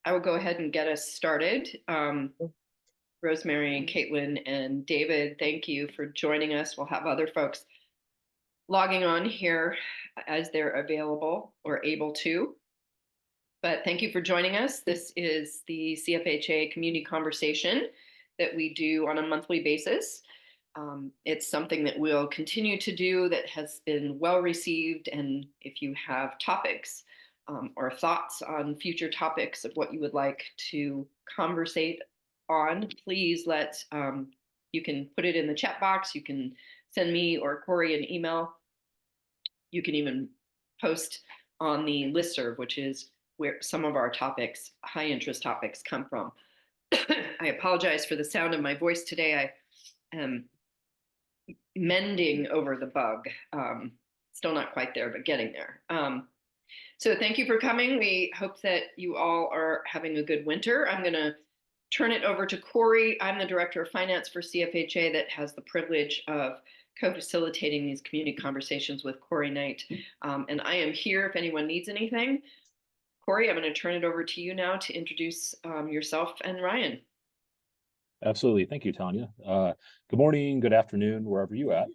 I will go ahead and get us started. Rosemary and Caitlin and David, thank you for joining us. We'll have other folks logging on here as they're available or able to. But thank you for joining us. This is the CFHA community conversation that we do on a monthly basis. It's something that we'll continue to do that has been well received. And if you have topics or thoughts on future topics of what you would like to conversate on, please you can put it in the chat box. You can send me or Corey an email. You can even post on the listserv, which is where some of our topics, high interest topics, come from. I apologize for the sound of my voice today. I am mending over the bug. Still not quite there, but getting there. So thank you for coming. We hope that you all are having a good winter. I'm going to turn it over to Corey. I'm the Director of Finance for CFHA that has the privilege of co-facilitating these community conversations with Corey Knight. And I am here if anyone needs anything. Corey, I'm going to turn it over to you now to introduce yourself and Ryan. Absolutely. Thank you, Tanya. Good morning, good afternoon, wherever you're at.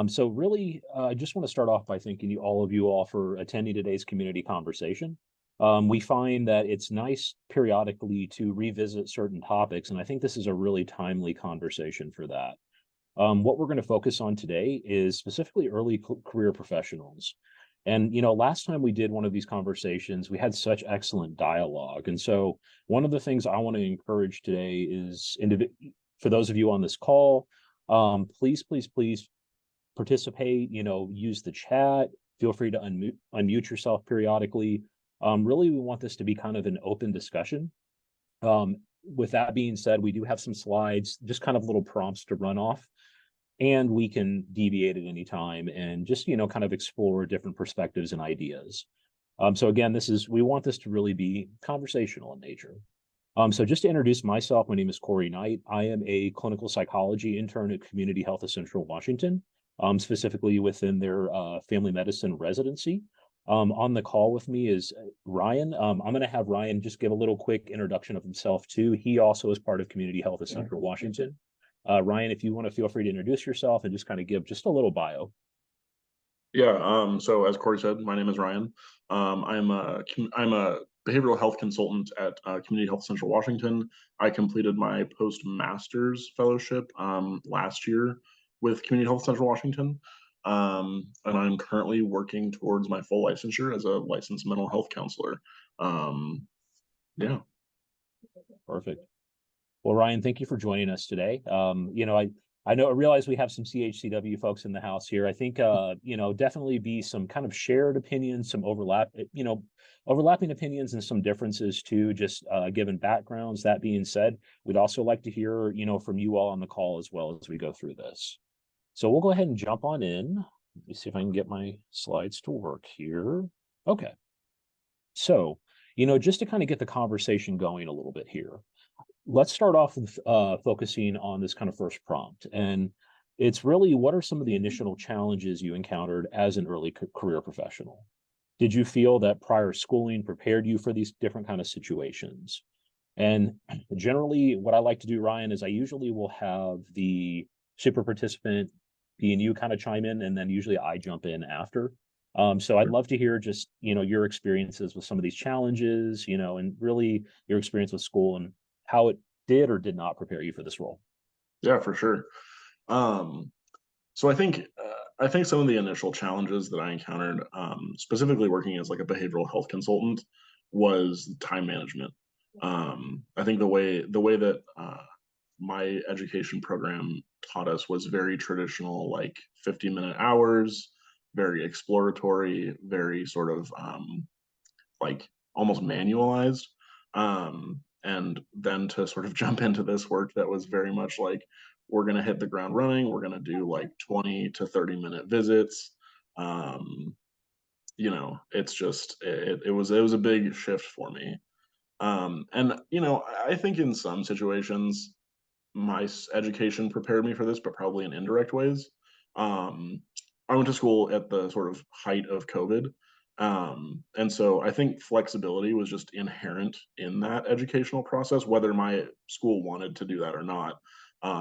So really, I just want to start off by thanking all of you all for attending today's community conversation. We find that it's nice periodically to revisit certain topics, and I think this is a really timely conversation for that. What we're going to focus on today is specifically early career professionals. And, last time we did one of these conversations, we had such excellent dialogue. And so one of the things I want to encourage today is for those of you on this call, please participate, use the chat, feel free to unmute yourself periodically. Really, we want this to be kind of an open discussion. With that being said, we do have some slides, just kind of little prompts to run off. And we can deviate at any time and just, kind of explore different perspectives and ideas. So again, we want this to really be conversational in nature. So just to introduce myself, my name is Corey Knight. I am a clinical psychology intern at Community Health of Central Washington, specifically within their family medicine residency. On the call with me is Ryan. I'm going to have Ryan just give a little quick introduction of himself too. He also is part of Community Health of Central Washington. Ryan, if you want to feel free to introduce yourself and just kind of give just a little bio. Yeah, so as Corey said, my name is Ryan. I'm a behavioral health consultant at Community Health Central Washington. I completed my postmaster's fellowship last year with Community Health Central Washington. And I'm currently working towards my full licensure as a licensed mental health counselor. Yeah. Perfect. Well, Ryan, thank you for joining us today. I realize we have some CHCW folks in the house here. I think, definitely be some kind of shared opinions, some overlapping opinions and some differences too, just given backgrounds. That being said, we'd also like to hear, from you all on the call as well as we go through this. So we'll go ahead and jump on in. Let me see if I can get my slides to work here. Okay. So, just to kind of get the conversation going a little bit here. Let's start off with focusing on this kind of first prompt. And it's really, what are some of the initial challenges you encountered as an early career professional? Did you feel that prior schooling prepared you for these different kind of situations? And generally, what I like to do, Ryan, is I usually will have the super participant, B and you kind of chime in, and then usually I jump in after. So I'd love to hear just, your experiences with some of these challenges, and really your experience with school and how it did or did not prepare you for this role. Yeah, for sure. So I think some of the initial challenges that I encountered, specifically working as like a behavioral health consultant, was time management. I think the way that my education program taught us was very traditional, like 50-minute hours, very exploratory, very sort of like almost manualized. And then to sort of jump into this work that was very much like, we're going to hit the ground running. We're going to do like 20 to 30-minute visits. It's just, it was a big shift for me. And, I think in some situations, my education prepared me for this, but probably in indirect ways. I went to school at the sort of height of COVID. And so I think flexibility was just inherent in that educational process, whether my school wanted to do that or not.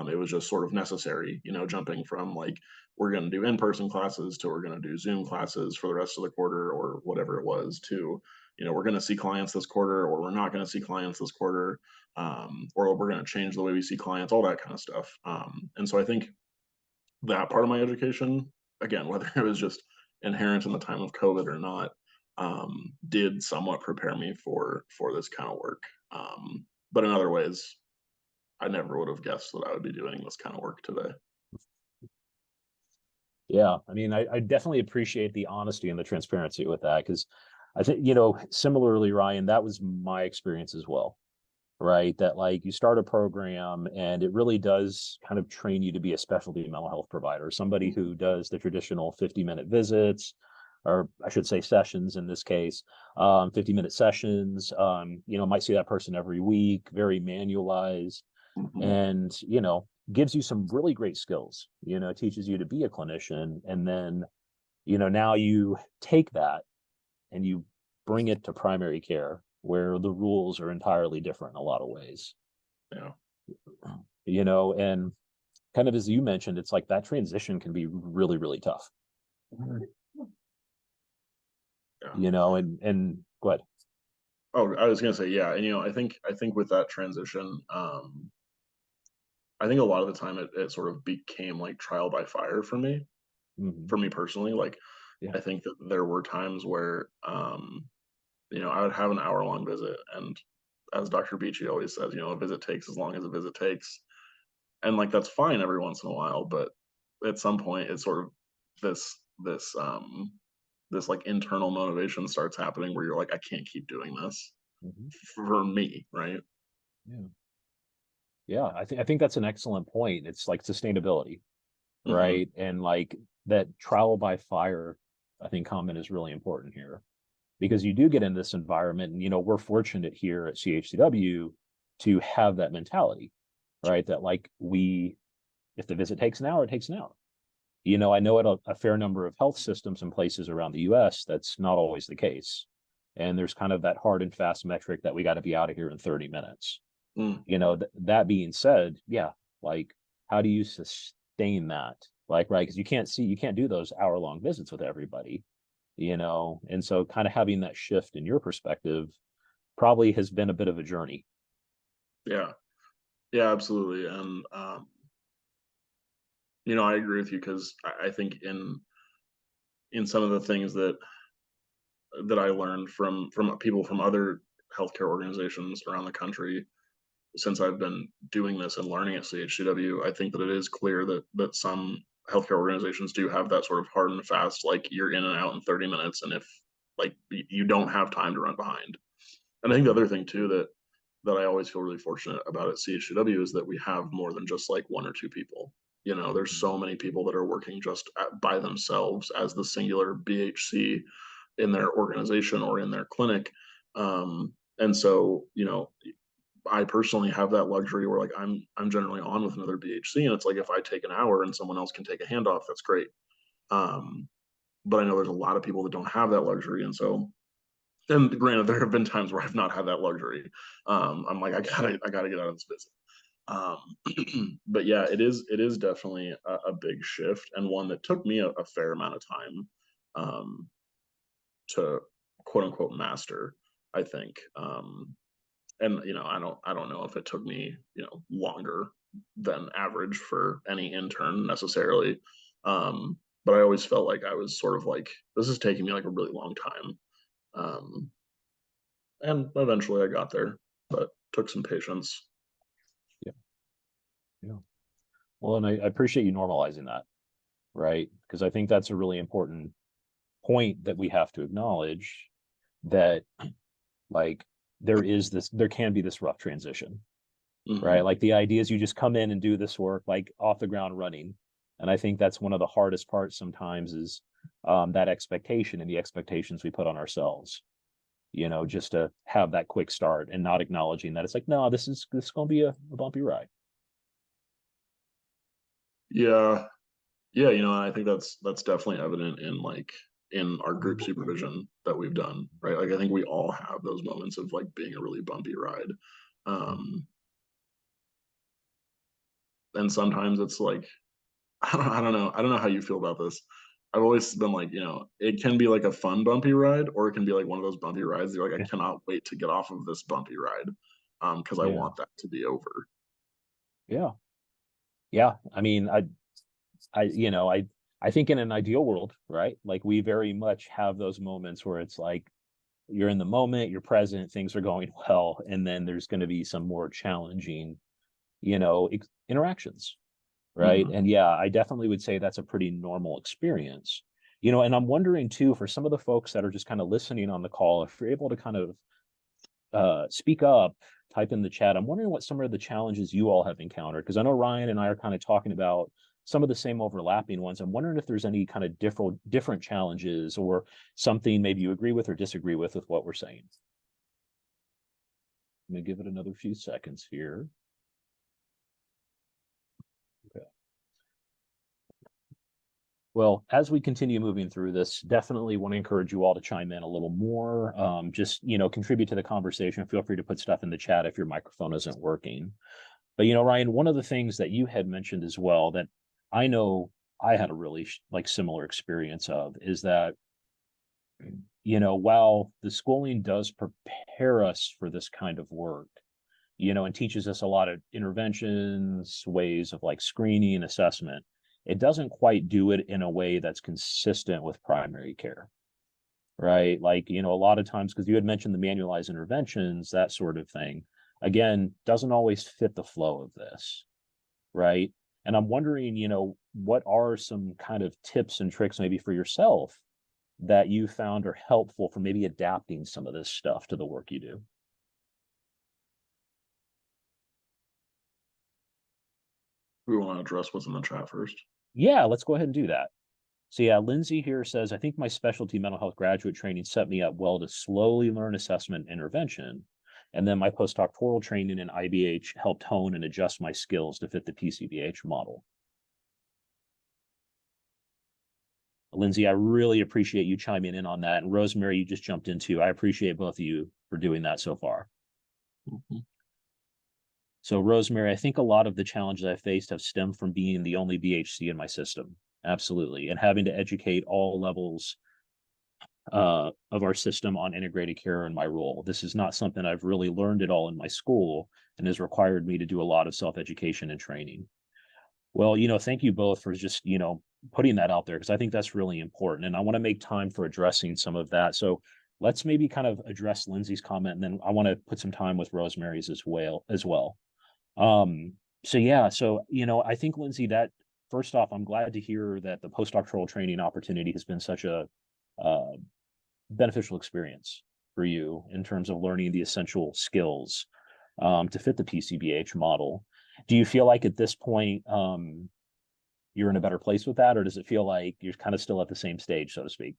It was just sort of necessary, jumping from like, we're going to do in-person classes to we're going to do Zoom classes for the rest of the quarter or whatever it was to, we're going to see clients this quarter or we're not going to see clients this quarter, or we're going to change the way we see clients, all that kind of stuff. And so I think that part of my education, again, whether it was just inherent in the time of COVID or not, did somewhat prepare me for this kind of work. But in other ways, I never would have guessed that I would be doing this kind of work today. Yeah, I mean, I definitely appreciate the honesty and the transparency with that, because I think, similarly, Ryan, that was my experience as well, right? That like you start a program and it really does kind of train you to be a specialty mental health provider, somebody who does the traditional 50-minute visits, or I should say sessions in this case, 50-minute sessions, might see that person every week, very manualized, and, gives you some really great skills, teaches you to be a clinician. And then, now you take that and you bring it to primary care where the rules are entirely different in a lot of ways. Yeah. And kind of as you mentioned, it's like that transition can be really, really tough. Yeah. And go ahead. Oh, I was gonna say, yeah, and I think with that transition, I think a lot of the time it sort of became like trial by fire for me. For me personally, like, Yeah. I think that there were times where, I would have an hour-long visit, and as Dr. Beachy always says, a visit takes as long as a visit takes, and like that's fine every once in a while, but at some point, it's sort of this like internal motivation starts happening where you're like, I can't keep doing this for me, right? Yeah. Yeah, I think that's an excellent point. It's like sustainability, Mm-hmm. right? And like that trial by fire, I think comment is really important here, because you do get in this environment, and we're fortunate here at CHCW to have that mentality, right? That like if the visit takes an hour, it takes an hour. I know at a fair number of health systems and places around the US, that's not always the case. And there's kind of that hard and fast metric that we got to be out of here in 30 minutes. Mm. That being said, yeah, like how do you sustain that? Like, right, because you can't do those hour-long visits with everybody, and so kind of having that shift in your perspective probably has been a bit of a journey. Yeah, yeah, absolutely, and I agree with you because I think in some of the things that I learned from people from other healthcare organizations around the country since I've been doing this and learning at CHCW, I think that it is clear that some healthcare organizations do have that sort of hard and fast, like you're in and out in 30 minutes, and if like you don't have time to run behind. And I think the other thing too that I always feel really fortunate about at CHCW is that we have more than just like one or two people. There's so many people that are working just by themselves as the singular BHC in their organization or in their clinic. And so, I personally have that luxury where like I'm generally on with another BHC, and it's like if I take an hour and someone else can take a handoff, that's great. Um, but I know there's a lot of people that don't have that luxury, and so, and granted, there have been times where I've not had that luxury. I'm like, I gotta get out of this visit. But yeah, it is definitely a big shift, and one that took me a fair amount of time to quote unquote master, I think. And I don't know if it took me longer than average for any intern necessarily. But I always felt like I was sort of like, this is taking me like a really long time. um, and eventually I got there, but took some patience. Yeah. Yeah. Well, and I appreciate you normalizing that, right? Because I think that's a really important point that we have to acknowledge, that like there can be this rough transition, right? Hmm. Like the idea is you just come in and do this work like off the ground running. And I think that's one of the hardest parts sometimes is that expectation and the expectations we put on ourselves, just to have that quick start and not acknowledging that it's like, no, this is going to be a bumpy ride. Yeah, yeah, I think that's definitely evident in like in our group supervision that we've done, right? Like I think we all have those moments of like being a really bumpy ride. And sometimes it's like, I don't know. I don't know how you feel about this. I've always been like, you know, it can be like a fun bumpy ride, or it can be like one of those bumpy rides. You're like, I cannot wait to get off of this bumpy ride, because I Yeah. want that to be over. Yeah. Yeah. I mean, you know, I think in an ideal world, right? Like we very much have those moments where it's like you're in the moment, you're present, things are going well, and then there's going to be some more challenging, you know, interactions, right? Mhm. And yeah, I definitely would say that's a pretty normal experience. You know, and I'm wondering too, for some of the folks that are just kind of listening on the call, if you're able to kind of speak up, type in the chat. I'm wondering what some of the challenges you all have encountered, because I know Ryan and I are kind of talking about some of the same overlapping ones. I'm wondering if there's any kind of different challenges or something maybe you agree with or disagree with what we're saying. Let me give it another few seconds here. Okay. Well, as we continue moving through this, definitely want to encourage you all to chime in a little more. Just, you know, contribute to the conversation. Feel free to put stuff in the chat if your microphone isn't working. But, you know, Ryan, one of the things that you had mentioned as well that I know I had a really like similar experience of is that, you know, while the schooling does prepare us for this kind of work, you know, and teaches us a lot of interventions, ways of like screening and assessment, it doesn't quite do it in a way that's consistent with primary care, right? Like, you know, a lot of times, because you had mentioned the manualized interventions, that sort of thing, again, doesn't always fit the flow of this, right? And I'm wondering, you know, what are some kind of tips and tricks maybe for yourself that you found are helpful for maybe adapting some of this stuff to the work you do? We want to address what's in the chat first. Yeah, let's go ahead and do that. So yeah, Lindsay here says, I think my specialty mental health graduate training set me up well to slowly learn assessment and intervention. And then my postdoctoral training in IBH helped hone and adjust my skills to fit the PCBH model. Lindsay, I really appreciate you chiming in on that. And Rosemary, you just jumped into. I appreciate both of you for doing that so far. Mhm. So Rosemary, I think a lot of the challenges I faced have stemmed from being the only BHC in my system. Absolutely. And having to educate all levels of our system on integrated care in my role. This is not something I've really learned at all in my school and has required me to do a lot of self-education and training. Well, you know, thank you both for just, you know, putting that out there because I think that's really important. And I want to make time for addressing some of that. So let's maybe kind of address Lindsay's comment, and then I want to put some time with Rosemary's as well. So yeah, so you know, I think Lindsay, that first off, I'm glad to hear that the postdoctoral training opportunity has been such a beneficial experience for you in terms of learning the essential skills to fit the PCBH model. Do you feel like at this point you're in a better place with that, or does it feel like you're kind of still at the same stage, so to speak?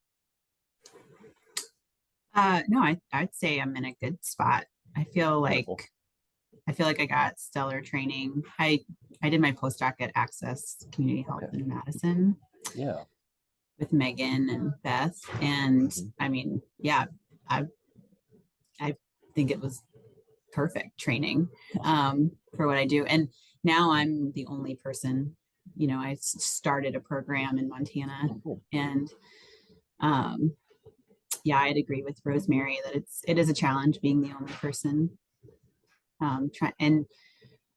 No, I'd say I'm in a good spot. I feel like Wonderful. I got stellar training. I did my postdoc at Access Community Health Okay. in Madison Yeah. with Megan and Beth. And Mhm. I mean, yeah, I think it was perfect training for what I do. And now I'm the only person, you know, I started a program in Montana Oh, cool. and yeah, I'd agree with Rosemary that it is a challenge being the only person. And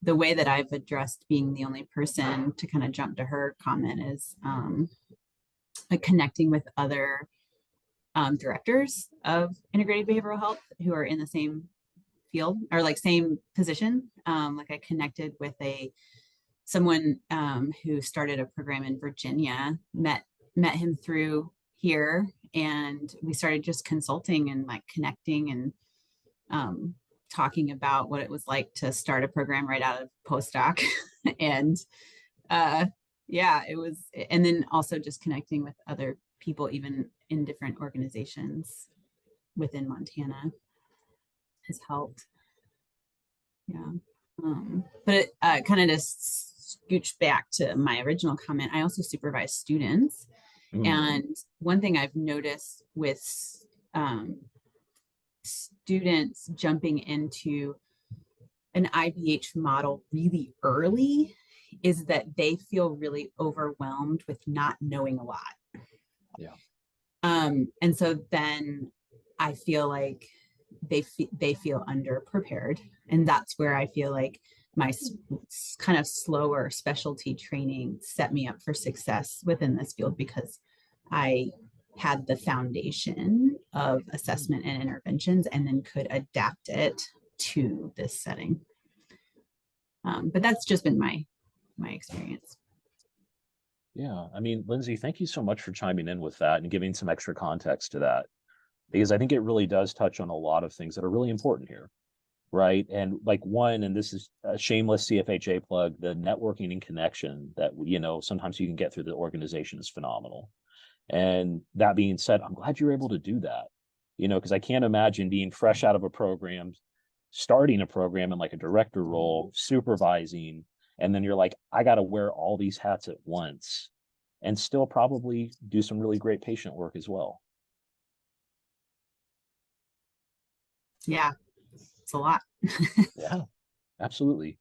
the way that I've addressed being the only person, to kind of jump to her comment, is like connecting with other directors of integrated behavioral health who are in the same field or like same position. Like I connected with someone who started a program in Virginia, met him through here, and we started just consulting and like connecting and talking about what it was like to start a program right out of postdoc. And yeah, it was, and then also just connecting with other people, even in different organizations within Montana, has helped. Yeah. But it kind of just scooch back to my original comment. I also supervise students, And one thing I've noticed with students jumping into an IBH model really early is that they feel really overwhelmed with not knowing a lot. Yeah. And so then I feel like they feel underprepared, and that's where I feel like my kind of slower specialty training set me up for success within this field, because I had the foundation of assessment and interventions and then could adapt it to this setting. But that's just been my experience. Yeah. I mean, Lindsay, thank you so much for chiming in with that and giving some extra context to that, because I think it really does touch on a lot of things that are really important here. Right. And like one, and this is a shameless CFHA plug, the networking and connection that, sometimes you can get through the organization is phenomenal. And that being said, I'm glad you're able to do that, because I can't imagine being fresh out of a program, starting a program in like a director role, supervising, and then you're like, I got to wear all these hats at once and still probably do some really great patient work as well. Yeah, it's a lot. Yeah, absolutely.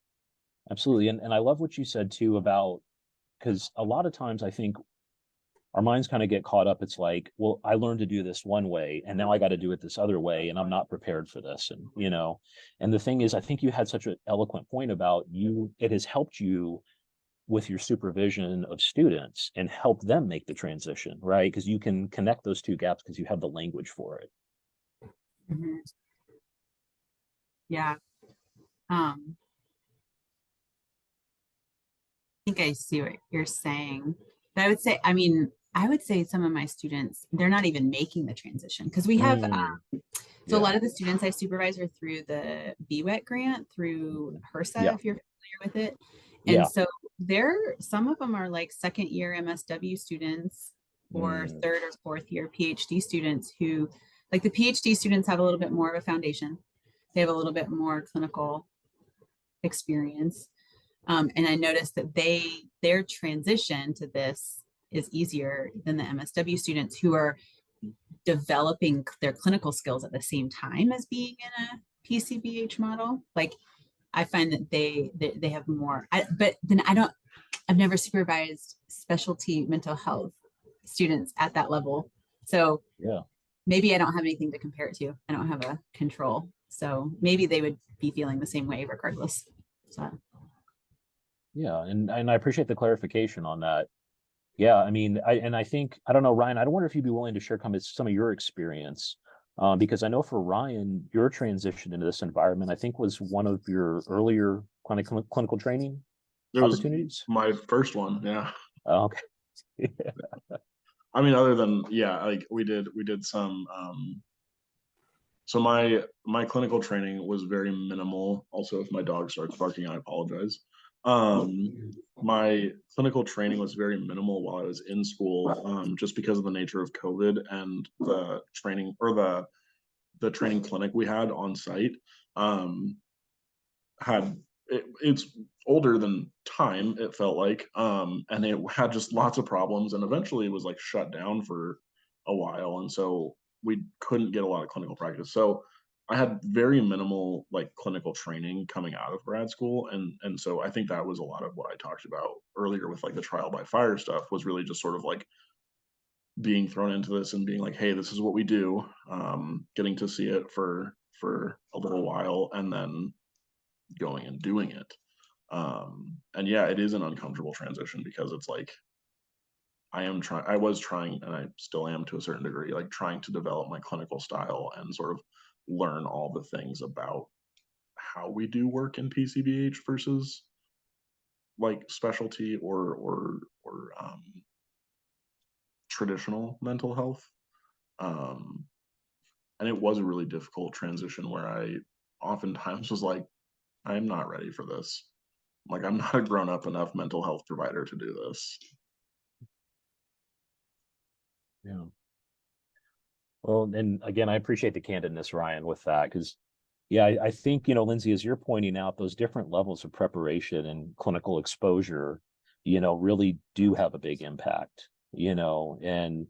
Absolutely. And I love what you said too about, because a lot of times I think our minds kind of get caught up. It's like, well, I learned to do this one way and now I got to do it this other way, and I'm not prepared for this. And the thing is, I think you had such an eloquent point about it has helped you with your supervision of students and help them make the transition, right? Because you can connect those two gaps because you have the language for it. Mm-hmm. Yeah. I think I see what you're saying. But I would say some of my students, they're not even making the transition, because we have, so a lot of the students I supervise are through the BWET grant through HRSA, if you're familiar with it. And so some of them are like second year MSW students or third or fourth year PhD students who, like the PhD students have a little bit more of a foundation. They have a little bit more clinical experience. And I noticed that their transition to this is easier than the MSW students who are developing their clinical skills at the same time as being in a PCBH model. Like I find that they have more, but then I've never supervised specialty mental health students at that level. So maybe I don't have anything to compare it to. I don't have a control. So maybe they would be feeling the same way regardless. So. Yeah, and I appreciate the clarification on that. Yeah, I mean, I think, I don't know, Ryan, I wonder if you'd be willing to share some of your experience, because I know for Ryan, your transition into this environment, I think was one of your earlier clinical training opportunities. My first one, yeah. Oh, okay. I mean, other than like we did some. So my clinical training was very minimal. Also, if my dog starts barking, I apologize. My clinical training was very minimal while I was in school, just because of the nature of COVID and the training, or the training clinic we had on site it's older than time, it felt like, and it had just lots of problems, and eventually it was like shut down for a while, and so we couldn't get a lot of clinical practice. So I had very minimal like clinical training coming out of grad school, and so I think that was a lot of what I talked about earlier with like the trial by fire stuff, was really just sort of like being thrown into this and being like, hey, this is what we do, getting to see it for a little while and then going and doing it. And yeah, it is an uncomfortable transition, because it's like I was trying, and I still am to a certain degree, like trying to develop my clinical style and sort of learn all the things about how we do work in PCBH versus like specialty or traditional mental health. And it was a really difficult transition where I oftentimes was like, I'm not ready for this. Like, I'm not a grown up enough mental health provider to do this. Yeah. Well, and again, I appreciate the candidness, Ryan, with that, because yeah, I think, Lindsay, as you're pointing out, those different levels of preparation and clinical exposure, really do have a big impact. and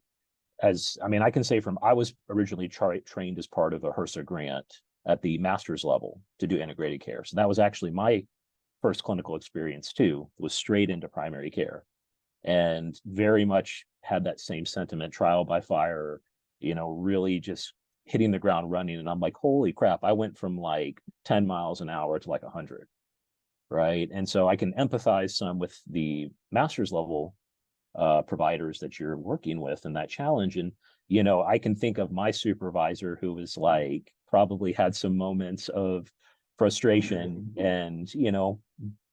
I mean, I can say I was originally trained as part of a HRSA grant at the master's level to do integrated care. So that was actually my first clinical experience too, was straight into primary care, and very much had that same sentiment, trial by fire, really just hitting the ground running. And I'm like, holy crap, I went from like 10 miles an hour to like 100. Right. And so I can empathize some with the master's level providers that you're working with and that challenge. And, I can think of my supervisor who was like, probably had some moments of frustration and,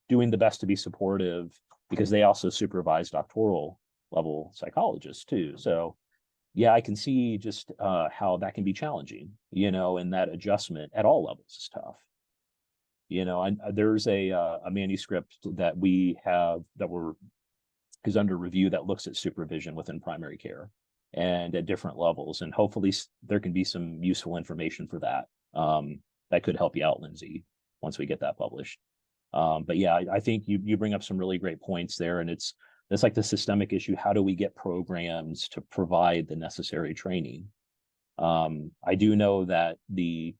doing the best to be supportive, because they also supervise doctoral level psychologists too. So yeah, I can see just how that can be challenging, and that adjustment at all levels is tough. There's a manuscript that we have is under review that looks at supervision within primary care and at different levels. And hopefully there can be some useful information for that. That could help you out, Lindsay, once we get that published. But yeah, I think you bring up some really great points there, and it's like the systemic issue. How do we get programs to provide the necessary training? I do know that the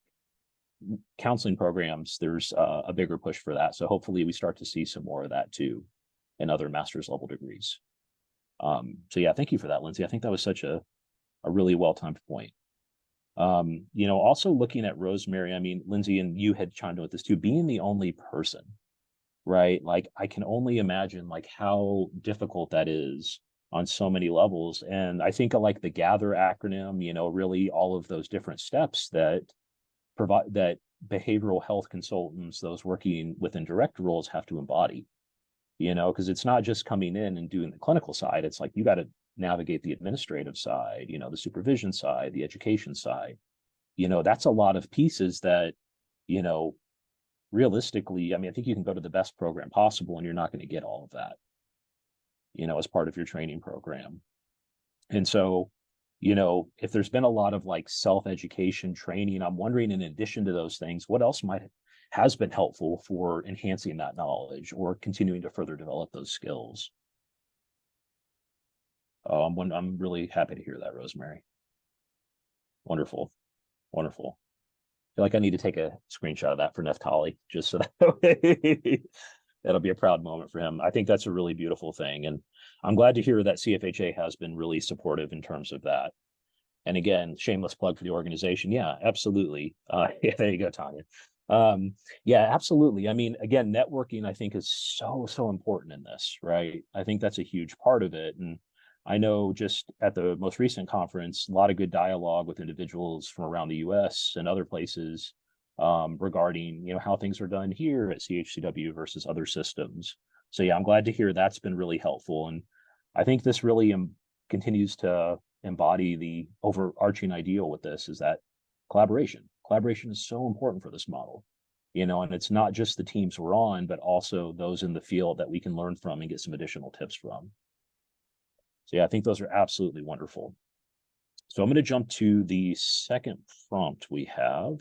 counseling programs, there's a bigger push for that. So hopefully we start to see some more of that too in other master's level degrees. So yeah, thank you for that, Lindsay. I think that was such a really well-timed point. Also looking at Rosemary, I mean, Lindsay, and you had chimed in with this too, being the only person, right? Like, I can only imagine like how difficult that is on so many levels. And I think of like the GATHER acronym, really all of those different steps that provide that behavioral health consultants, those working within direct roles, have to embody, because it's not just coming in and doing the clinical side. It's like, you got to navigate the administrative side, the supervision side, the education side. That's a lot of pieces that, realistically, I mean, I think you can go to the best program possible and you're not going to get all of that, as part of your training program. And so, if there's been a lot of like self-education training, I'm wondering, in addition to those things, what else has been helpful for enhancing that knowledge or continuing to further develop those skills? I'm really happy to hear that, Rosemary. Wonderful. Wonderful. I feel like I need to take a screenshot of that for Neftali, just so that that'll be a proud moment for him. I think that's a really beautiful thing. And I'm glad to hear that CFHA has been really supportive in terms of that. And again, shameless plug for the organization. Yeah, absolutely. Yeah, there you go, Tanya. Yeah, absolutely. I mean, again, networking, I think, is so important in this, right? I think that's a huge part of it. And I know just at the most recent conference, a lot of good dialogue with individuals from around the US and other places regarding, how things are done here at CHCW versus other systems. So yeah, I'm glad to hear that's been really helpful. And I think this really continues to embody the overarching ideal with this, is that collaboration. Collaboration is so important for this model, and it's not just the teams we're on, but also those in the field that we can learn from and get some additional tips from. So yeah, I think those are absolutely wonderful. So I'm going to jump to the second prompt we have.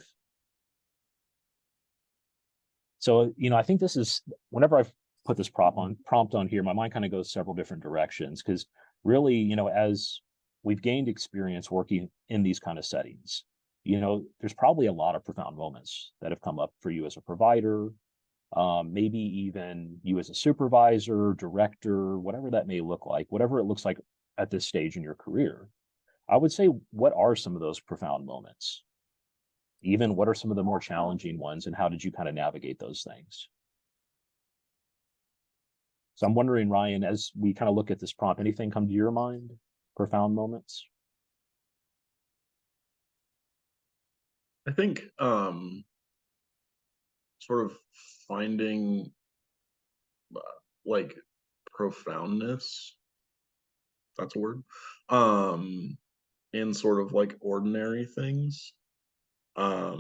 So, I think this is, whenever I've put this prompt on here, my mind kind of goes several different directions, because really, as we've gained experience working in these kind of settings, there's probably a lot of profound moments that have come up for you as a provider, maybe even you as a supervisor, director, whatever that may look like, whatever it looks like at this stage in your career. I would say, what are some of those profound moments? Even what are some of the more challenging ones, and how did you kind of navigate those things? So I'm wondering, Ryan, as we kind of look at this prompt, anything come to your mind? Profound moments? I think sort of finding like profoundness, that's a word, in sort of like ordinary things. I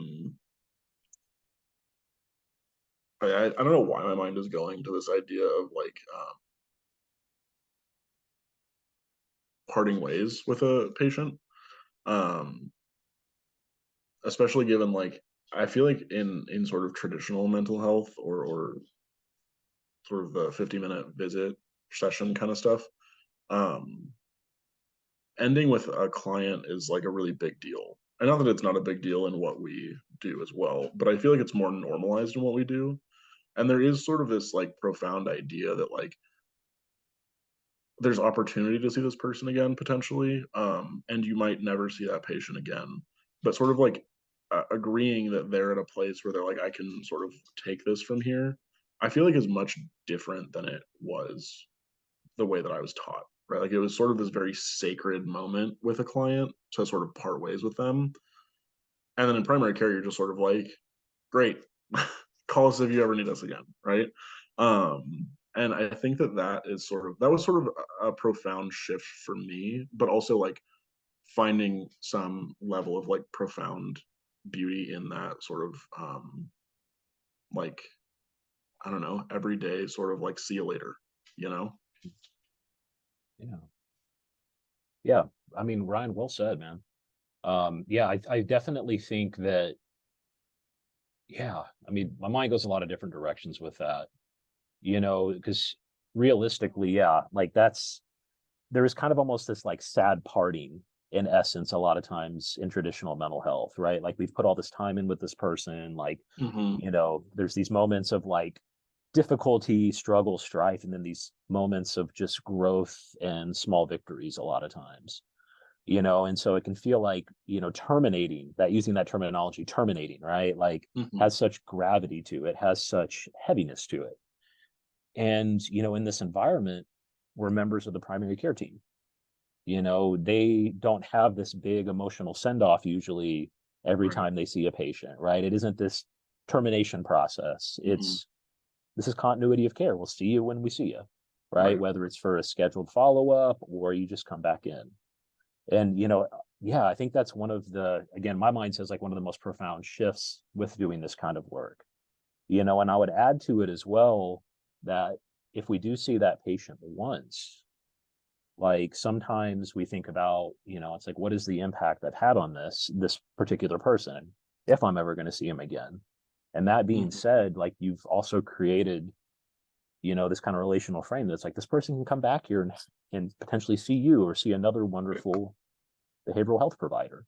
don't know why my mind is going to this idea of like parting ways with a patient, especially given like, I feel like in sort of traditional mental health or sort of the 50-minute visit session kind of stuff, ending with a client is like a really big deal. And not that it's not a big deal in what we do as well, but I feel like it's more normalized in what we do. And there is sort of this like profound idea that like there's opportunity to see this person again potentially, and you might never see that patient again. But sort of like agreeing that they're at a place where they're like, I can sort of take this from here, I feel like is much different than it was the way that I was taught, right? Like it was sort of this very sacred moment with a client to sort of part ways with them. And then in primary care, you're just sort of like, great, call us if you ever need us again, right? And I think that that was sort of a profound shift for me, but also like finding some level of like profound beauty in that sort of like, I don't know, everyday sort of like see you later, you know? Yeah. Yeah. I mean, Ryan, well said, man. Yeah, I definitely think that, yeah, I mean, my mind goes a lot of different directions with that, because realistically, yeah, like there is kind of almost this like sad parting in essence, a lot of times in traditional mental health, right? Like we've put all this time in with this person, like, Mm-hmm. there's these moments of like difficulty, struggle, strife, and then these moments of just growth and small victories a lot of times. And so it can feel like, terminating that, using that terminology, terminating, right? Like Mm-hmm. has such gravity to it, has such heaviness to it. And, in this environment, we're members of the primary care team. They don't have this big emotional send off usually every Right. time they see a patient, right? It isn't this termination process. Mm-hmm. This is continuity of care. We'll see you when we see you, right? Right. Whether it's for a scheduled follow up or you just come back in. And, yeah, I think that's one of again, my mind says like one of the most profound shifts with doing this kind of work, and I would add to it as well that if we do see that patient once, like sometimes we think about, it's like, what is the impact I've had on this particular person if I'm ever going to see him again? And that being Mm-hmm. said, like you've also created, this kind of relational frame that's like this person can come back here and potentially see you or see another wonderful behavioral health provider,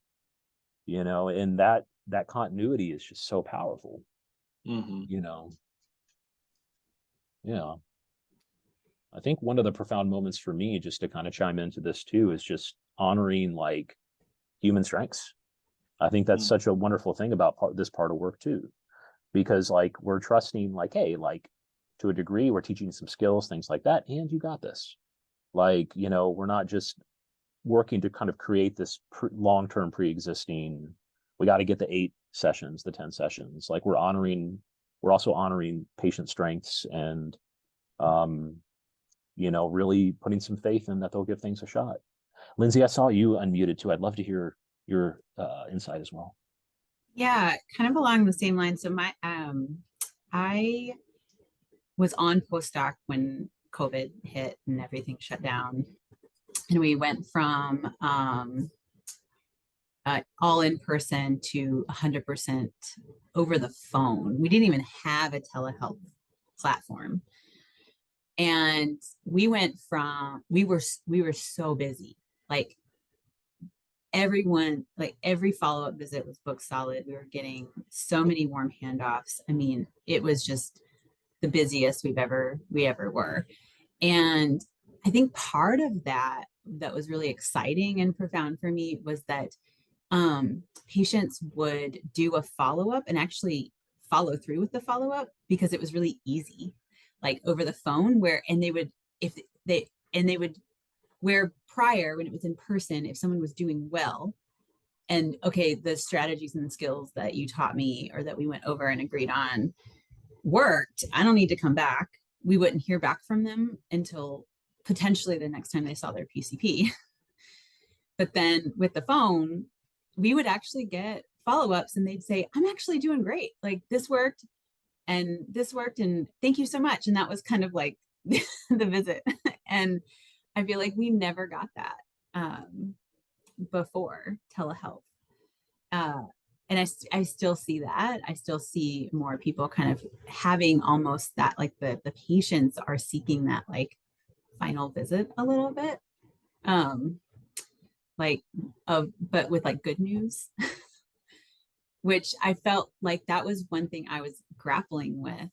and that continuity is just so powerful, Mm-hmm. you know. Yeah. I think one of the profound moments for me, just to kind of chime into this too, is just honoring like human strengths. I think that's Mm-hmm. such a wonderful thing about this part of work too, because like we're trusting like, hey, like to a degree, we're teaching some skills, things like that, and you got this. Like, we're not just working to kind of create this long-term pre-existing, we got to get the 8 sessions, the 10 sessions. Like we're also honoring patient strengths and, really putting some faith in that they'll give things a shot. Lindsay, I saw you unmuted too. I'd love to hear your insight as well. Yeah, kind of along the same line. So I was on postdoc when COVID hit and everything shut down. And we went from all in person to 100% over the phone. We didn't even have a telehealth platform. And we went from we were so busy. Like everyone, like every follow-up visit was booked solid. We were getting so many warm handoffs. I mean, it was just the busiest we ever were. And I think part of that was really exciting and profound for me was that patients would do a follow-up and actually follow through with the follow-up because it was really easy, like over the phone, where where prior when it was in person, if someone was doing well and okay, the strategies and the skills that you taught me or that we went over and agreed on worked, I don't need to come back. We wouldn't hear back from them until potentially the next time they saw their PCP. But then with the phone, we would actually get follow-ups and they'd say, I'm actually doing great. Like this worked and thank you so much. And that was kind of like the visit. And I feel like we never got that before telehealth. And I still see that. I still see more people kind of having almost that, like the patients are seeking that like final visit a little bit. like but with like good news, which I felt like that was one thing I was grappling with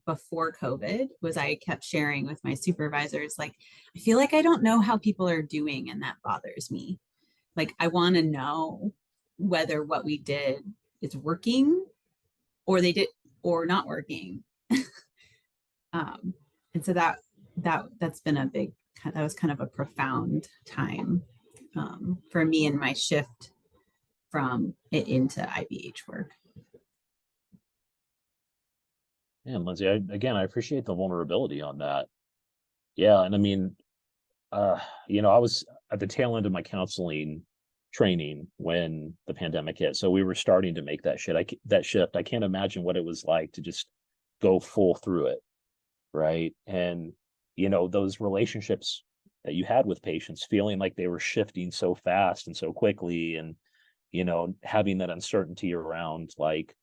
before COVID. Was I kept sharing with my supervisors, like, I feel like I don't know how people are doing, and that bothers me. Like, I want to know whether what we did is working, or they did, or not working. And so that's been a big, that was kind of a profound time for me in my shift from it into IBH work. And Lindsay, I appreciate the vulnerability on that. Yeah, and I mean, I was at the tail end of my counseling training when the pandemic hit, so we were starting to make that shift. I can't imagine what it was like to just go full through it, right? And those relationships that you had with patients, feeling like they were shifting so fast and so quickly, and having that uncertainty around like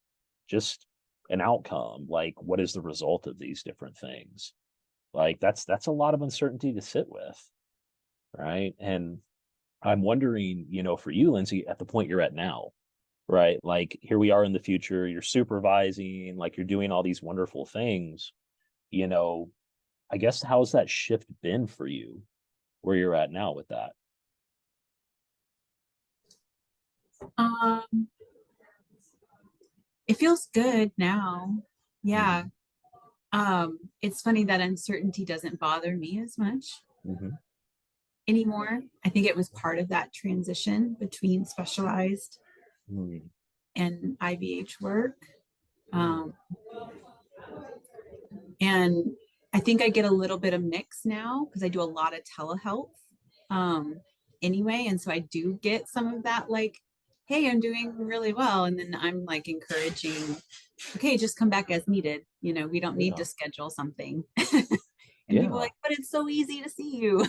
just an outcome, like what is the result of these different things. Like that's a lot of uncertainty to sit with, right? And I'm wondering, for you, Lindsay, at the point you're at now, right? Like here we are in the future, you're supervising, like you're doing all these wonderful things, I guess, how's that shift been for you where you're at now with that? It feels good now. Yeah. It's funny that uncertainty doesn't bother me as much anymore. I think it was part of that transition between specialized and IVH work. And I think I get a little bit of mix now because I do a lot of telehealth anyway. And so I do get some of that, like, hey, I'm doing really well. And then I'm like encouraging, okay, just come back as needed. We don't need to schedule something. And people are like, but it's so easy to see you.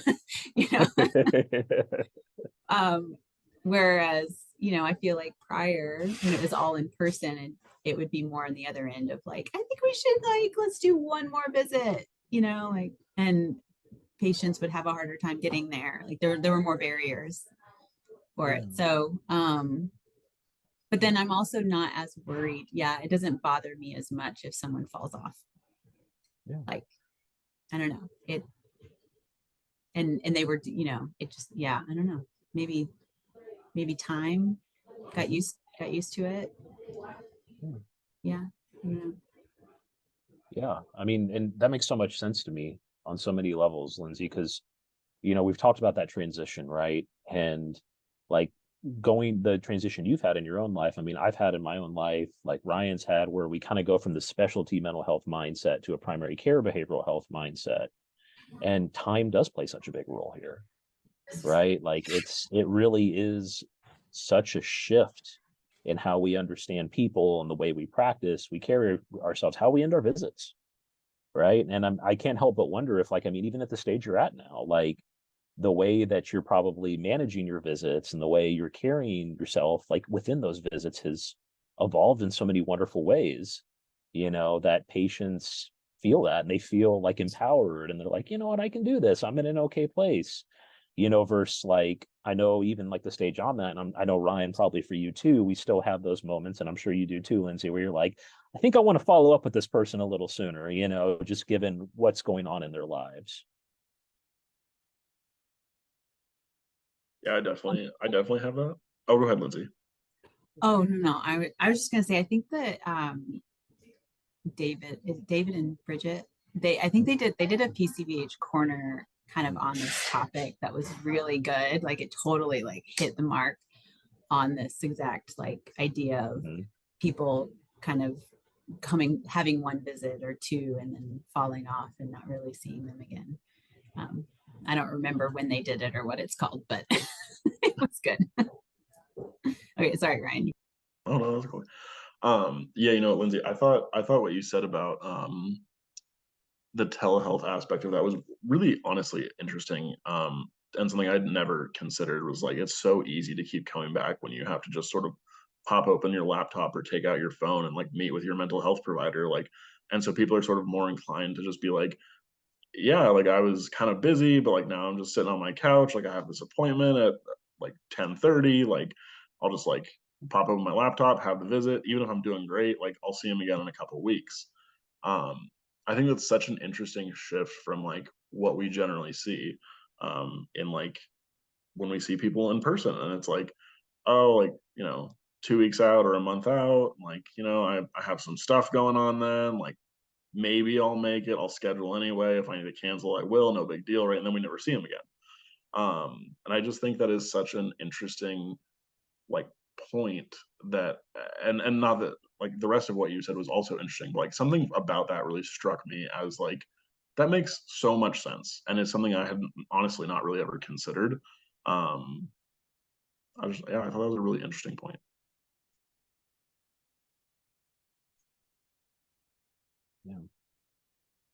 Whereas, I feel like prior, when it was all in person, and it would be more on the other end of like, I think we should let's do one more visit, and patients would have a harder time getting there. Like there were more barriers for it. So, but then I'm also not as worried. Yeah, it doesn't bother me as much if someone falls off. Yeah. Like, I don't know. And they were, it just, I don't know. Maybe time got used to it. Yeah. I don't know. Yeah. I mean, and that makes so much sense to me on so many levels, Lindsay, because, we've talked about that transition, right? And like the transition you've had in your own life. I mean, I've had in my own life, like Ryan's had, where we kind of go from the specialty mental health mindset to a primary care behavioral health mindset. And time does play such a big role here, right? Like it really is such a shift in how we understand people and the way we practice, we carry ourselves, how we end our visits, right? And I can't help but wonder if, like, I mean, even at the stage you're at now, like the way that you're probably managing your visits and the way you're carrying yourself, like within those visits, has evolved in so many wonderful ways, that patients feel that and they feel like empowered and they're like, you know what, I can do this. I'm in an okay place, versus like, I know even like the stage I'm at, and I know Ryan, probably for you too, we still have those moments, and I'm sure you do too, Lindsay, where you're like, I think I want to follow up with this person a little sooner, just given what's going on in their lives. Yeah, I definitely have that. Oh, go ahead, Lindsay. Oh, no. I was just gonna say, I think that David and Bridget, I think they did a PCBH corner kind of on this topic that was really good. Like it totally like hit the mark on this exact like idea of people kind of having one visit or two and then falling off and not really seeing them again. I don't remember when they did it or what it's called, but it was good. Okay, sorry, Ryan. Oh no, that's cool. Yeah, Lindsay, I thought what you said about the telehealth aspect of that was really honestly interesting. And something I'd never considered was like, it's so easy to keep coming back when you have to just sort of pop open your laptop or take out your phone and like meet with your mental health provider. Like, and so people are sort of more inclined to just be like, yeah, like I was kind of busy, but like now I'm just sitting on my couch. Like I have this appointment at like 10:30, like I'll just like pop open my laptop, have the visit. Even if I'm doing great, like I'll see him again in a couple of weeks. I think that's such an interesting shift from like what we generally see in like when we see people in person, and it's like, oh, like, 2 weeks out or a month out, like, I have some stuff going on then, like maybe I'll make it, I'll schedule anyway. If I need to cancel, I will, no big deal, right? And then we never see him again. And I just think that is such an interesting like point that, and not that like the rest of what you said was also interesting, but like something about that really struck me as like that makes so much sense, and it's something I had honestly not really ever considered. um yeah, I thought that was a really interesting point. Yeah.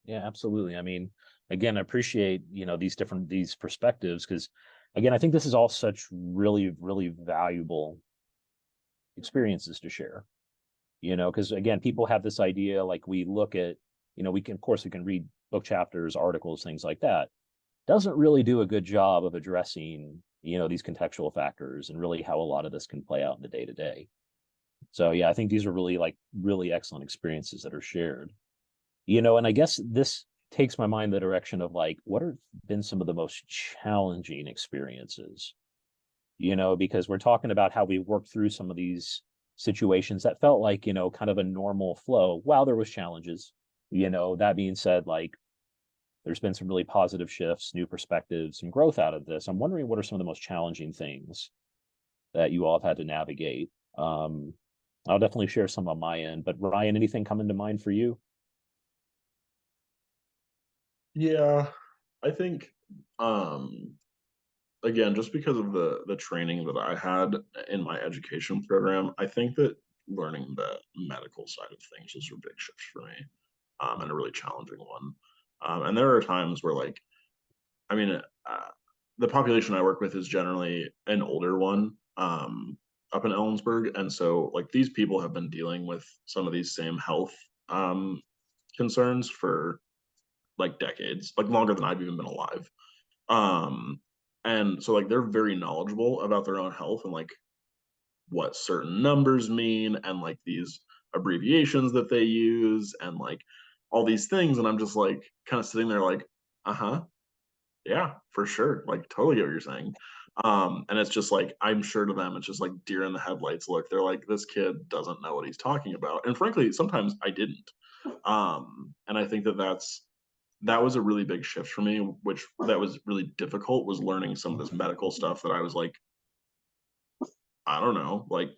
Yeah, absolutely. I mean, again, I appreciate, these perspectives, because again, I think this is all such really, really valuable experiences to share, because again, people have this idea, like we look at, we can, of course, we can read book chapters, articles, things like that. Doesn't really do a good job of addressing, these contextual factors and really how a lot of this can play out in the day to day. So yeah, I think these are really really excellent experiences that are shared. And I guess this takes my mind the direction of like, what have been some of the most challenging experiences? Because we're talking about how we worked through some of these situations that felt like, kind of a normal flow while there was challenges. That being said, like there's been some really positive shifts, new perspectives, and growth out of this. I'm wondering, what are some of the most challenging things that you all have had to navigate? I'll definitely share some on my end, but Ryan, anything coming to mind for you? Yeah, I think again, just because of the training that I had in my education program, I think that learning the medical side of things was a big shift for me, and a really challenging one. And there are times where, like, I mean, the population I work with is generally an older one, up in Ellensburg, and so like these people have been dealing with some of these same health concerns for like decades, like longer than I've even been alive. Um, and so like they're very knowledgeable about their own health and like what certain numbers mean and like these abbreviations that they use and like all these things. And I'm just like kind of sitting there like, uh-huh, yeah, for sure. Like totally get what you're saying. And it's just like, I'm sure to them, it's just like deer in the headlights look. They're like, this kid doesn't know what he's talking about. And frankly, sometimes I didn't. And I think that that was a really big shift for me, which that was really difficult, was learning some of this medical stuff that I was like, I don't know, like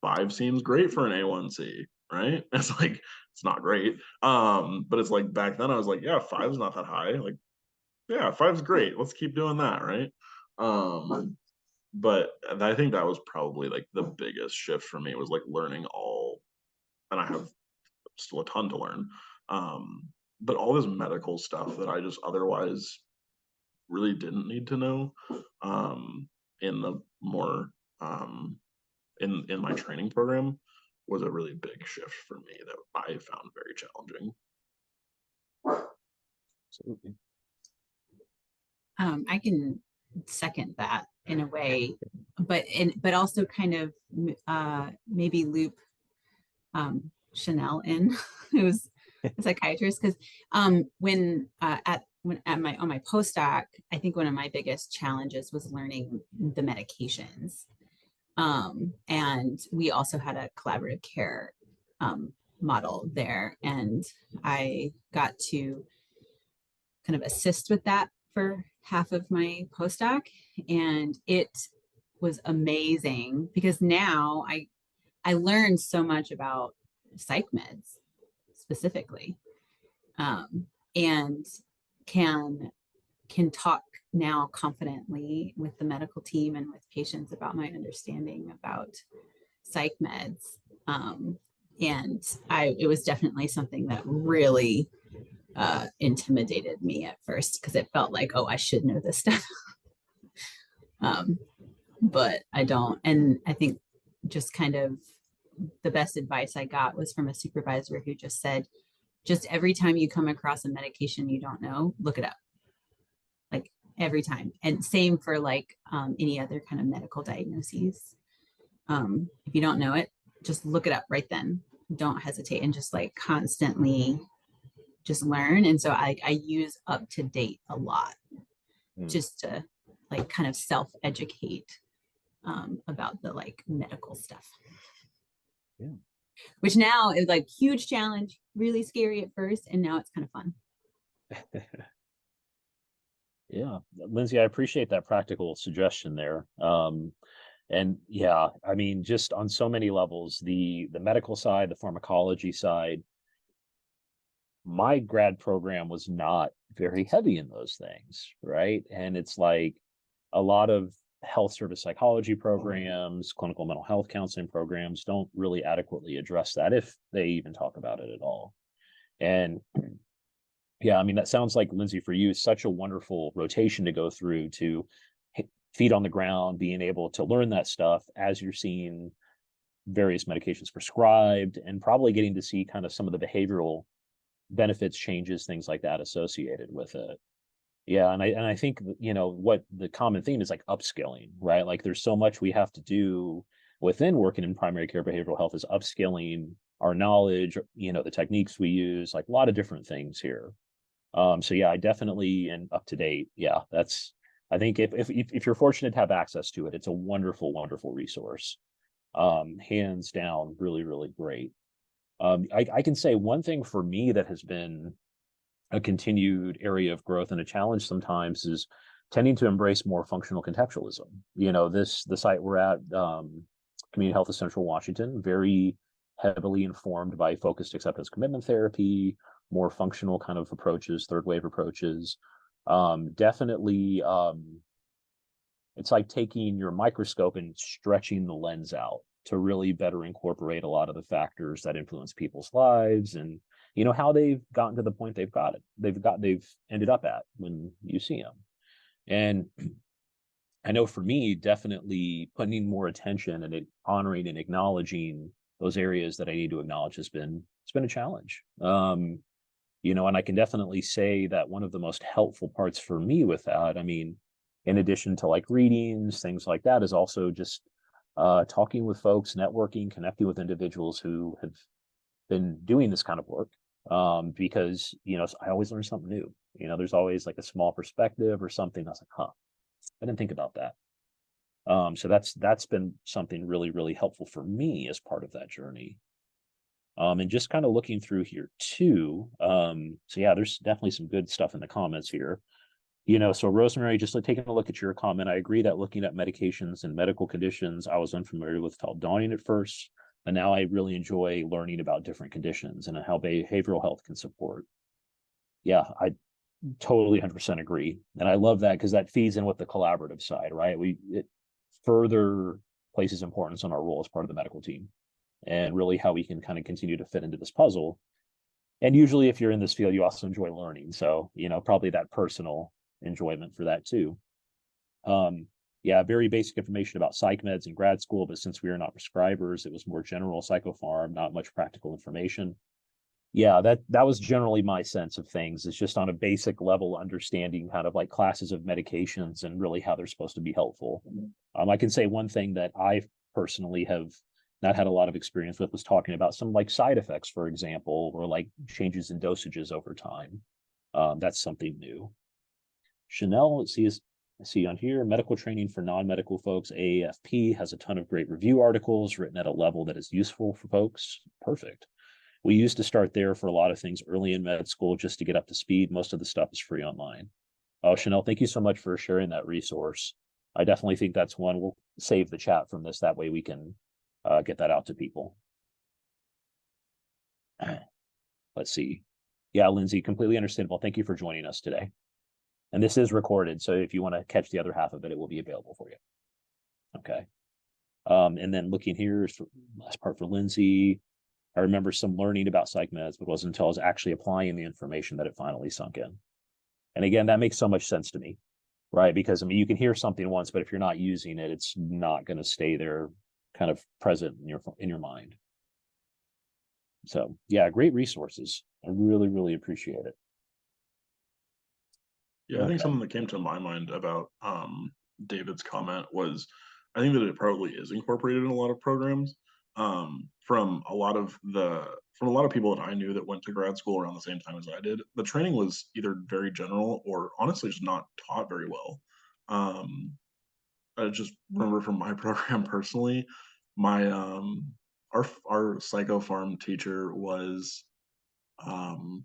5 seems great for an A1C, right? It's like, it's not great. But it's like back then I was like, yeah, 5 is not that high. Like, yeah, 5 is great. Let's keep doing that, right? But I think that was probably like the biggest shift for me, was like learning all, and I have still a ton to learn. But all this medical stuff that I just otherwise really didn't need to know, in the more in my training program, was a really big shift for me that I found very challenging. Absolutely. I can second that in a way, but also kind of maybe loop Chanel in, who's a psychiatrist, because when at my on my postdoc, I think one of my biggest challenges was learning the medications, and we also had a collaborative care model there, and I got to kind of assist with that for half of my postdoc, and it was amazing because now I learned so much about psych meds specifically, and can talk now confidently with the medical team and with patients about my understanding about psych meds. And it was definitely something that really intimidated me at first, because it felt like, oh, I should know this stuff. But I don't. And I think just kind of the best advice I got was from a supervisor who just said, just every time you come across a medication you don't know, look it up. Like every time. And same for like any other kind of medical diagnoses. If you don't know it, just look it up right then. Don't hesitate, and just like constantly just learn. And so I use up to date a lot just to like kind of self-educate about the like medical stuff. Yeah. Which now is like huge challenge, really scary at first, and now it's kind of fun. Yeah, Lindsay, I appreciate that practical suggestion there. And yeah, I mean, just on so many levels, the medical side, the pharmacology side, my grad program was not very heavy in those things, right? And it's like a lot of health service psychology programs, clinical mental health counseling programs don't really adequately address that, if they even talk about it at all. And yeah, I mean, that sounds like, Lindsay, for you, such a wonderful rotation to go through, to feet on the ground, being able to learn that stuff as you're seeing various medications prescribed, and probably getting to see kind of some of the behavioral benefits, changes, things like that associated with it. Yeah, and I think, you know, what the common theme is, like upskilling, right? Like there's so much we have to do within working in primary care behavioral health, is upskilling our knowledge, you know, the techniques we use, like a lot of different things here. So yeah, I definitely, and up to date. Yeah, that's, I think if you're fortunate to have access to it, it's a wonderful, wonderful resource. Hands down, really, really great. I can say one thing for me that has been a continued area of growth and a challenge sometimes is tending to embrace more functional contextualism. You know, the site we're at, Community Health of Central Washington, very heavily informed by focused acceptance commitment therapy, more functional kind of approaches, third wave approaches. Definitely, it's like taking your microscope and stretching the lens out to really better incorporate a lot of the factors that influence people's lives, and you know how they've gotten to the point they've ended up at when you see them. And I know for me, definitely putting more attention and honoring and acknowledging those areas that I need to acknowledge it's been a challenge. You know, and I can definitely say that one of the most helpful parts for me with that, I mean, in addition to like readings, things like that, is also just talking with folks, networking, connecting with individuals who have been doing this kind of work. Because, you know, I always learn something new. You know, there's always like a small perspective or something that's like, huh, I didn't think about that. So that's been something really, really helpful for me as part of that journey. And just kind of looking through here too. So yeah, there's definitely some good stuff in the comments here. You know, so Rosemary, just like taking a look at your comment, I agree that looking at medications and medical conditions I was unfamiliar with felt daunting at first, and now I really enjoy learning about different conditions and how behavioral health can support. Yeah, I totally 100% agree. And I love that because that feeds in with the collaborative side, right? It further places importance on our role as part of the medical team, and really how we can kind of continue to fit into this puzzle. And usually if you're in this field, you also enjoy learning. So, you know, probably that personal enjoyment for that too. Yeah, very basic information about psych meds in grad school, but since we are not prescribers, it was more general psychopharm, not much practical information. Yeah, that was generally my sense of things. It's just on a basic level, understanding kind of like classes of medications and really how they're supposed to be helpful. I can say one thing that I personally have not had a lot of experience with was talking about some like side effects, for example, or like changes in dosages over time. That's something new. Chanel, I see on here, medical training for non-medical folks, AAFP has a ton of great review articles written at a level that is useful for folks. Perfect. We used to start there for a lot of things early in med school just to get up to speed. Most of the stuff is free online. Oh, Chanel, thank you so much for sharing that resource. I definitely think that's one. We'll save the chat from this. That way we can get that out to people. Let's see. Yeah, Lindsay, completely understandable. Thank you for joining us today. And this is recorded, so if you want to catch the other half of it, it will be available for you. Okay. And then looking here is last part for Lindsay. I remember some learning about psych meds, but it wasn't until I was actually applying the information that it finally sunk in. And again, that makes so much sense to me, right? Because I mean, you can hear something once, but if you're not using it, it's not going to stay there kind of present in your mind. So yeah, great resources. I really, really appreciate it. Yeah, I think Okay. something that came to my mind about David's comment was I think that it probably is incorporated in a lot of programs. From a lot of people that I knew that went to grad school around the same time as I did, the training was either very general or honestly just not taught very well. Um, I just remember from my program personally, my our psychopharm teacher was um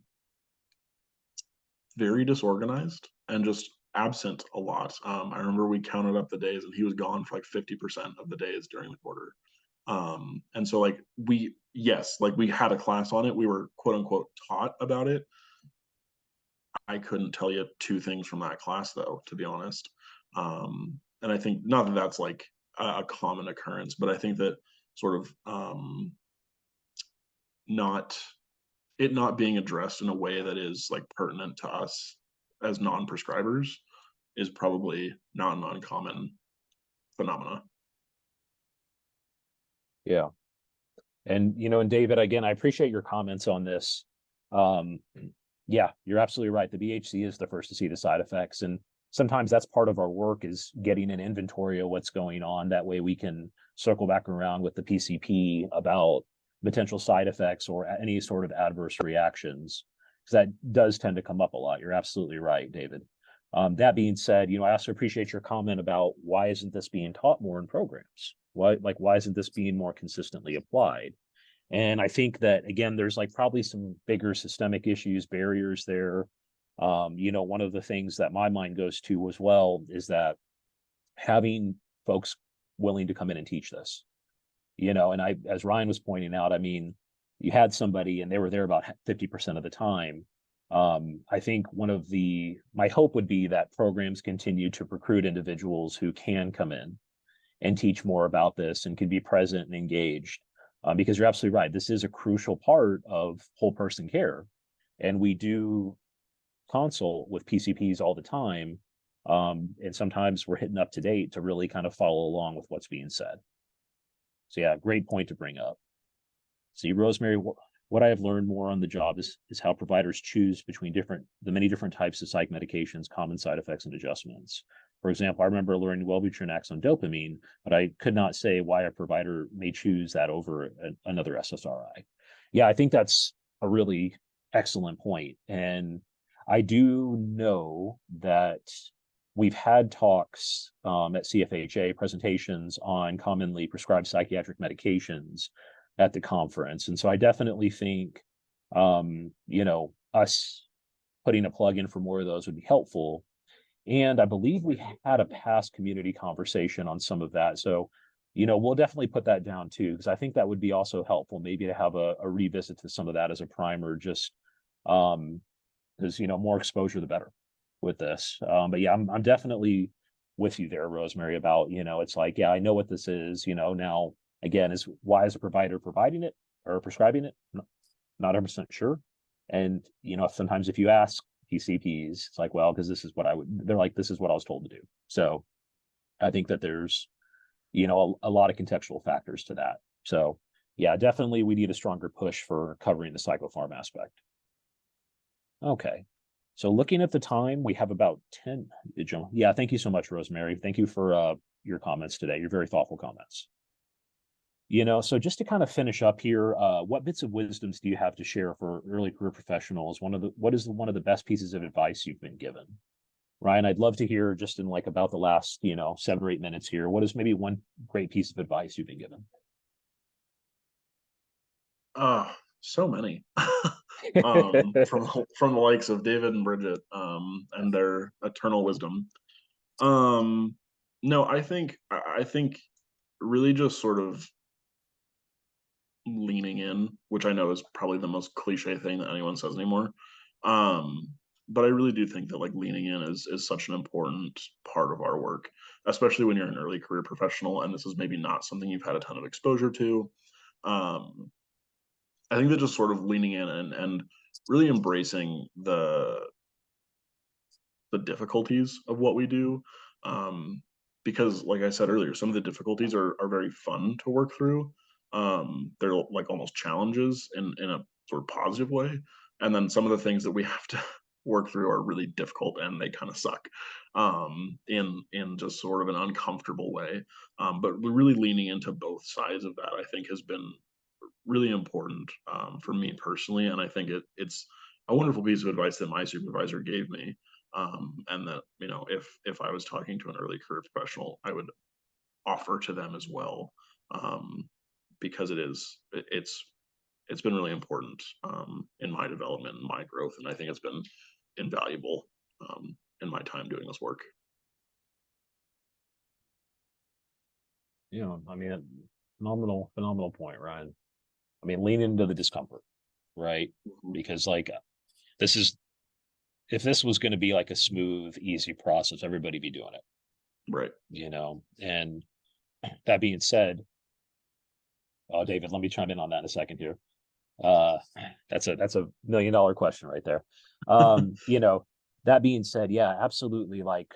very disorganized and just absent a lot. I remember we counted up the days and he was gone for like 50% of the days during the quarter. And so like yes, like we had a class on it. We were quote unquote taught about it. I couldn't tell you two things from that class though, to be honest. And I think not that that's like a common occurrence, but I think that sort of not not being addressed in a way that is like pertinent to us as non-prescribers is probably not an uncommon phenomena. Yeah. And, and David, again, I appreciate your comments on this. Um, yeah, you're absolutely right. The BHC is the first to see the side effects. And sometimes that's part of our work is getting an inventory of what's going on. That way we can circle back around with the PCP about potential side effects or any sort of adverse reactions. Because that does tend to come up a lot. You're absolutely right, David. That being said, I also appreciate your comment about why isn't this being taught more in programs? Why isn't this being more consistently applied? And I think that again, there's like probably some bigger systemic issues, barriers there. One of the things that my mind goes to as well is that having folks willing to come in and teach this, and as Ryan was pointing out, I mean, you had somebody and they were there about 50% of the time. I think my hope would be that programs continue to recruit individuals who can come in and teach more about this and can be present and engaged. Because you're absolutely right. This is a crucial part of whole person care. And we do consult with PCPs all the time. And sometimes we're hitting up to date to really kind of follow along with what's being said. So yeah, great point to bring up. See, Rosemary, what I have learned more on the job is how providers choose between the many different types of psych medications, common side effects, and adjustments. For example, I remember learning Wellbutrin acts on dopamine, but I could not say why a provider may choose that over another SSRI. Yeah, I think that's a really excellent point. And I do know that we've had talks at CFHA presentations on commonly prescribed psychiatric medications at the conference. And so I definitely think, us putting a plug in for more of those would be helpful. And I believe we had a past community conversation on some of that. So, we'll definitely put that down too, because I think that would be also helpful, maybe to have a revisit to some of that as a primer, just because, more exposure, the better with this. But yeah, I'm definitely with you there, Rosemary, about, it's like, yeah, I know what this is, now again, is why is a provider providing it or prescribing it? Not 100% sure. And, sometimes if you ask PCPs, it's like, well, because they're like, this is what I was told to do. So I think that there's, a lot of contextual factors to that. So yeah, definitely we need a stronger push for covering the psychopharm aspect. Okay. So looking at the time, we have about 10. Yeah, thank you so much, Rosemary. Thank you for your comments today. Your very thoughtful comments. So just to kind of finish up here, what bits of wisdoms do you have to share for early career professionals? What is one of the best pieces of advice you've been given? Ryan, I'd love to hear just in like about the last, 7 or 8 minutes here. What is maybe one great piece of advice you've been given? So many. From the likes of David and Bridget, and their eternal wisdom. No, I think really just sort of leaning in, which I know is probably the most cliche thing that anyone says anymore. But I really do think that like leaning in is such an important part of our work, especially when you're an early career professional and this is maybe not something you've had a ton of exposure to. I think that just sort of leaning in and really embracing the difficulties of what we do. Because like I said earlier, some of the difficulties are very fun to work through. They're like almost challenges in a sort of positive way. And then some of the things that we have to work through are really difficult and they kind of suck, in just sort of an uncomfortable way. But we're really leaning into both sides of that, I think, has been really important, for me personally. And I think it's a wonderful piece of advice that my supervisor gave me. And that, if I was talking to an early career professional, I would offer to them as well. Because it's been really important, in my development and my growth. And I think it's been invaluable, in my time doing this work. I mean, phenomenal point, Ryan. I mean, lean into the discomfort, right? Because like if this was going to be like a smooth, easy process, everybody be doing it, Right. And that being said, David, let me chime in on that in a second here. That's a $1 million question right there. That being said, yeah, absolutely. Like,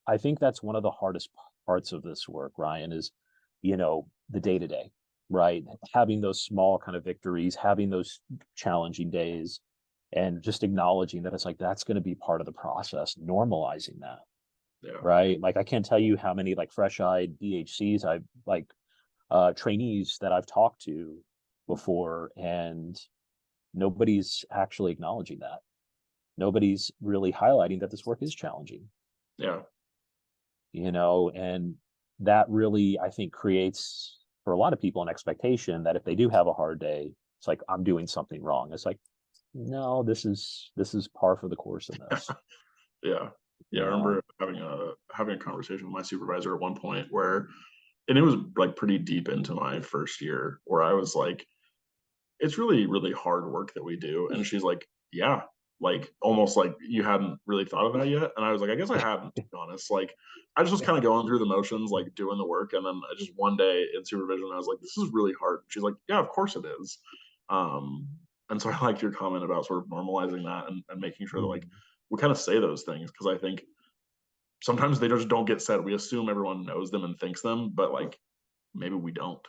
I think that's one of the hardest parts of this work, Ryan, is, the day-to-day, right? Having those small kind of victories, having those challenging days, and just acknowledging that it's like, that's going to be part of the process, normalizing that. Yeah. Right. Like, I can't tell you how many like fresh-eyed DHCs I've like, trainees that I've talked to before, and nobody's actually acknowledging that. Nobody's really highlighting that this work is challenging. Yeah. And that really, I think, creates for a lot of people an expectation that if they do have a hard day, it's like, I'm doing something wrong. It's like, no, this is par for the course in this. Yeah. I remember having a conversation with my supervisor at one point where, and it was like pretty deep into my first year, where I was like, it's really, really hard work that we do. And she's like, yeah, like almost like you hadn't really thought of that yet. And I was like, I guess I hadn't, to be honest. Like, I just was kind of going through the motions, like doing the work. And then I just one day in supervision, I was like, this is really hard. She's like, yeah, of course it is. And so I liked your comment about sort of normalizing that, and making sure that like we kind of say those things, because I think sometimes they just don't get said. We assume everyone knows them and thinks them, but like maybe we don't.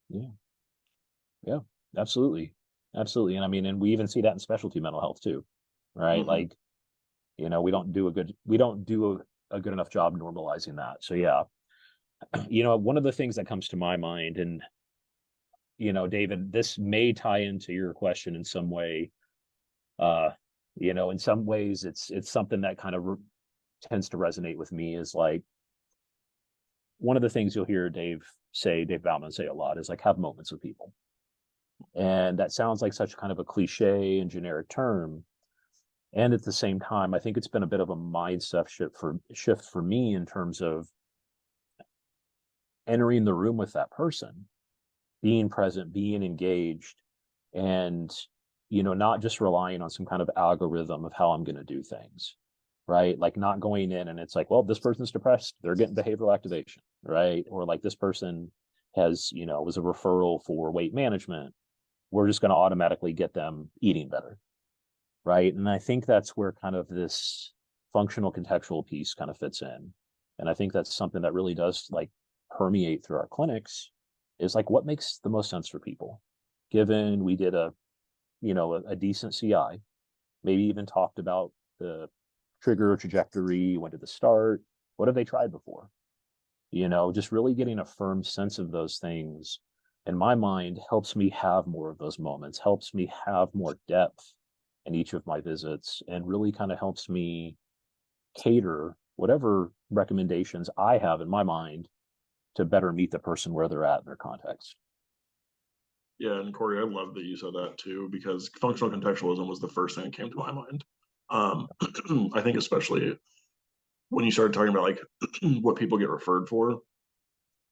Yeah, absolutely. And I mean, and we even see that in specialty mental health too, right? Like, we don't do a good enough job normalizing that. So yeah, one of the things that comes to my mind, and David, this may tie into your question in some way. In some ways, it's something that kind of tends to resonate with me, is like, one of the things you'll hear Dave Bauman say a lot is like, have moments with people. And that sounds like such kind of a cliche and generic term. And at the same time, I think it's been a bit of a mindset shift for me in terms of entering the room with that person, being present, being engaged, and, not just relying on some kind of algorithm of how I'm going to do things, right? Like, not going in and it's like, well, this person's depressed, they're getting behavioral activation, right? Or like, this person was a referral for weight management, we're just going to automatically get them eating better, right? And I think that's where kind of this functional contextual piece kind of fits in. And I think that's something that really does like permeate through our clinics, is like, what makes the most sense for people, given we did a decent CI, maybe even talked about the trigger trajectory, when did the start, what have they tried before, just really getting a firm sense of those things, in my mind, helps me have more of those moments, helps me have more depth in each of my visits, and really kind of helps me cater whatever recommendations I have in my mind to better meet the person where they're at in their context. Yeah, and Corey, I love that you said that too, because functional contextualism was the first thing that came to my mind. I think especially when you started talking about like what people get referred for,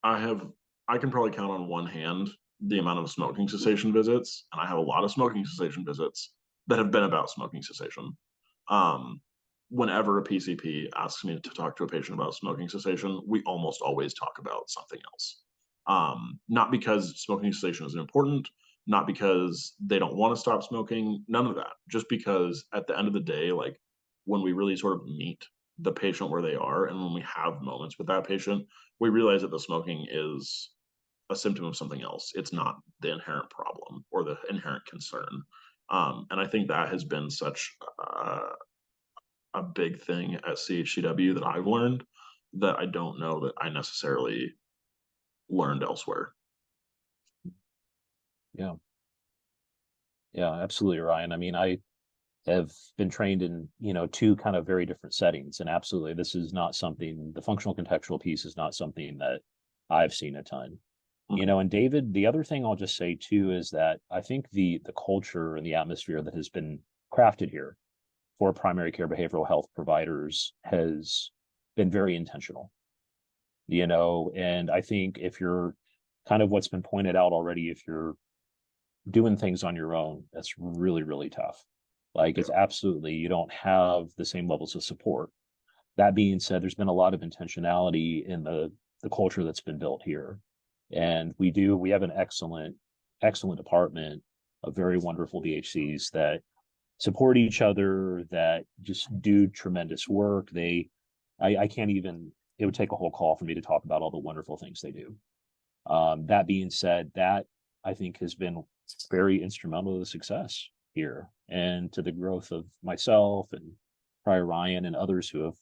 I can probably count on one hand the amount of smoking cessation visits, and I have a lot of smoking cessation visits that have been about smoking cessation. Um, Whenever a PCP asks me to talk to a patient about smoking cessation, we almost always talk about something else. Not because smoking cessation isn't important, not because they don't want to stop smoking, none of that. Just because at the end of the day, like, when we really sort of meet the patient where they are, and when we have moments with that patient, we realize that the smoking is a symptom of something else. It's not the inherent problem or the inherent concern. And I think that has been such a big thing at CHCW that I've learned that I don't know that I necessarily learned elsewhere. Yeah. Yeah, absolutely, Ryan. I mean, I have been trained in, two kind of very different settings. And absolutely, this is not something, the functional contextual piece is not something that I've seen a ton. And David, the other thing I'll just say too is that I think the culture and the atmosphere that has been crafted here for primary care behavioral health providers has been very intentional. And I think if you're kind of what's been pointed out already, if you're doing things on your own, that's really, really tough. Like it's absolutely, you don't have the same levels of support. That being said, there's been a lot of intentionality in the culture that's been built here. And we have an excellent department of very wonderful BHCs that support each other, that just do tremendous work. I can't even, it would take a whole call for me to talk about all the wonderful things they do. That being said, that I think has been very instrumental to the success here and to the growth of myself and prior Ryan and others who have,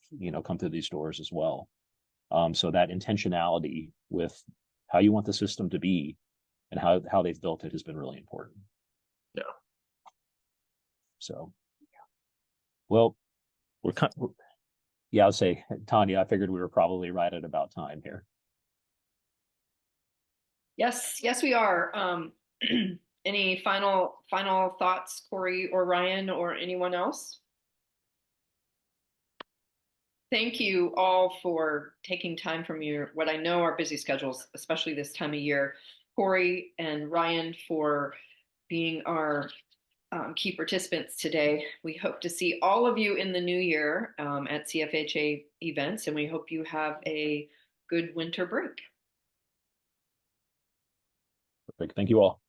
come through these doors as well. So that intentionality with how you want the system to be and how they've built it has been really important. Yeah. So, well, yeah, I'll say, Tanya, I figured we were probably right at about time here. Yes, we are. Any final thoughts, Corey or Ryan or anyone else? Thank you all for taking time from what I know are busy schedules, especially this time of year. Corey and Ryan for being our key participants today. We hope to see all of you in the new year at CFHA events, and we hope you have a good winter break. Perfect. Thank you all.